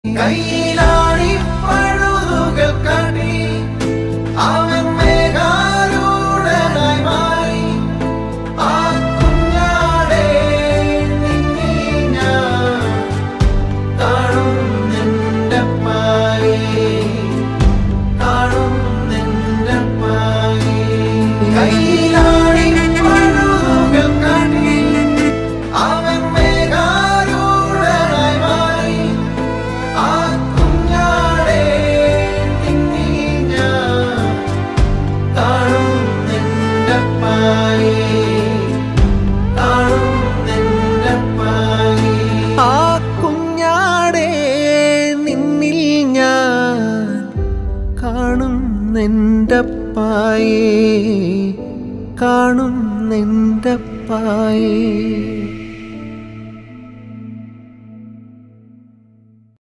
കൈയിലാണി പഴുതുകൾ കടി അവൻ മേഘാരൂഢനായി മാറി. ആ കുഞ്ഞാടേ നിന്നെ ഞാൻ കാണുന്നെൻ്റപ്പായേ, കാണുന്നെൻ്റപ്പായേ. കൈയിലാണി പഴുതുകൾ കടി അവൻ മേഘാരൂഢനായി മാറി. ആ കുഞ്ഞാടേ നിന്നെ ഞാൻ കാണുന്നെൻ്റപ്പായേ, കാണുന്നെൻ്റപ്പായേ. ആ കുഞ്ഞാടേ നിന്നിൽ ഞാൻ കാണുന്നെൻ്റപ്പായേ, കാണുന്നെൻ്റപ്പായേ.